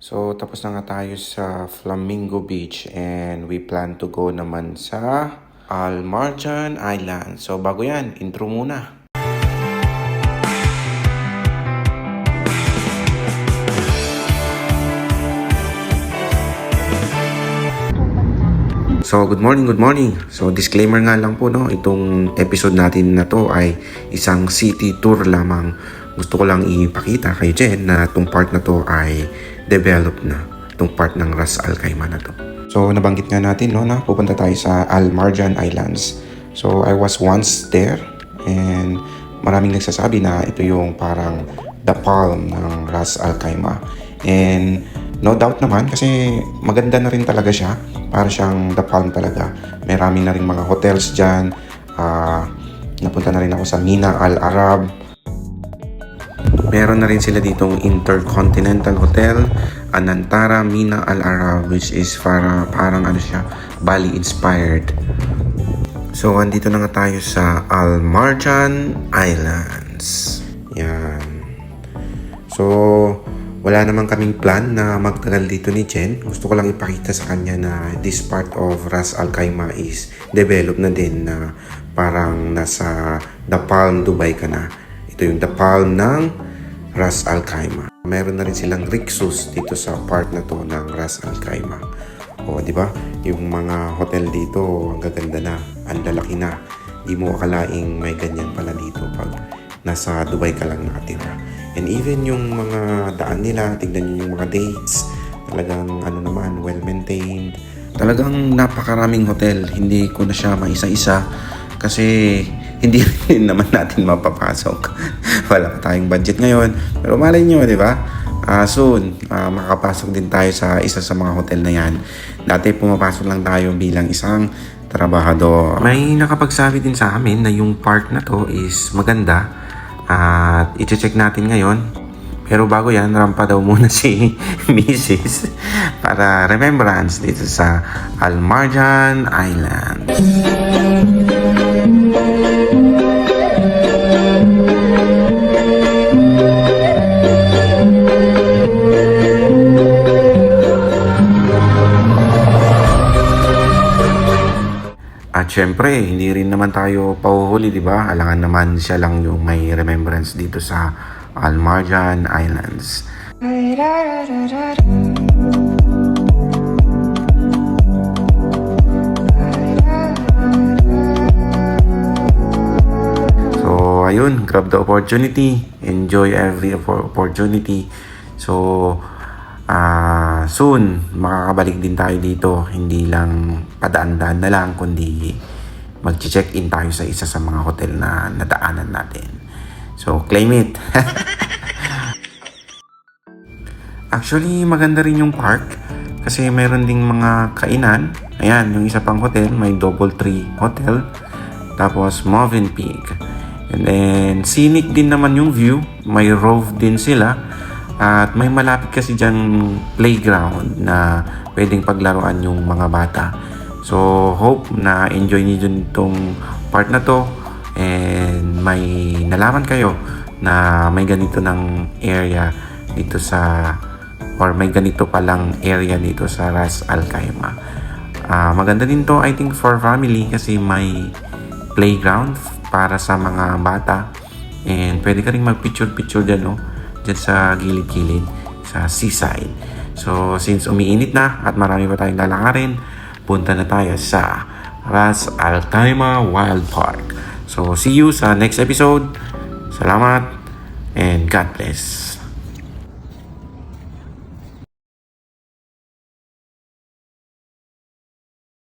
So, tapos na nga tayo sa Flamingo Beach and we plan to go naman sa Al Marjan Island. So, bago yan, intro muna. So, good morning, good morning. So, disclaimer nga lang po, no, itong episode natin na to ay isang city tour lamang. Gusto ko lang ipakita kay Jen na itong part na to ay developed na. Itong part ng Ras Al Khaimah na to. So, nabanggit nga natin, no, na pupunta tayo sa Al Marjan Islands. So, I was once there and maraming nagsasabi na ito yung parang the palm ng Ras Al Khaimah. And no doubt naman kasi maganda na rin talaga siya. Para siyang the palm talaga. May rami na rin mga hotels dyan. Napunta na rin ako sa Mina Al Arab. Meron na rin sila ditong Intercontinental Hotel, Anantara Mina Al Arab, which is parang ano siya, Bali inspired. So, andito na nga tayo sa Al Marjan Islands. Yan. So, wala naman kaming plan na magtagal dito ni Jen. Gusto ko lang ipakita sa kanya na this part of Ras Al Khaimah is developed na din na parang nasa The Palm, Dubai ka na. Ito yung The Palm ng Ras Al Khaimah. Meron na rin silang Rixos dito sa part na to ng Ras Al Khaimah. O, di ba? Yung mga hotel dito, ang gaganda na, ang lalaki na. Di mo akalaing may ganyan pala dito pag nasa Dubai ka lang nakatira. And even yung mga daan nila, tignan nyo yung mga dates, talagang ano naman, well-maintained. Talagang napakaraming hotel, hindi ko na siya maisa-isa kasi hindi rin naman natin mapapasok. Wala pa tayong budget ngayon. Pero malay nyo, di ba? Soon, makakapasok din tayo sa isa sa mga hotel na yan. Dati pumapasok lang tayo bilang isang trabahador. May nakapagsabi din sa amin na yung park na to is maganda. At i-check natin ngayon. Pero bago yan, rampa daw muna si Mrs. para remembrance dito sa Al Marjan Island. At syempre, hindi rin naman tayo pahuhuli, di ba? Alangan naman siya lang yung may remembrance dito sa Al Marjan Islands. So, ayun, grab the opportunity. Enjoy every opportunity. So, soon, makakabalik din tayo dito. Hindi lang padaan-daan na lang, kundi mag-check-in tayo sa isa sa mga hotel na nadaanan natin. So, claim it! Actually, maganda rin yung park kasi meron ding mga kainan. Ayan, yung isa pang hotel, may Doubletree Hotel. Tapos, Movenpick. And then, scenic din naman yung view. May Rove din sila. At may malapit kasi dyan playground na pwedeng paglaruan yung mga bata. So, hope na enjoy niyo dun itong part na to. And may nalaman kayo na may ganito ng area dito sa, or may ganito palang area dito sa Ras Al Khaimah. Maganda din to, I think, for family kasi may playground para sa mga bata. And pwede ka rin mag-picture-picture dyan, no? Dyan sa gilid-gilid, sa seaside. So, since umiinit na at marami pa tayong lalakarin, punta na tayo sa Ras Al Khaimah Wild Park. So, see you sa next episode. Salamat and God bless.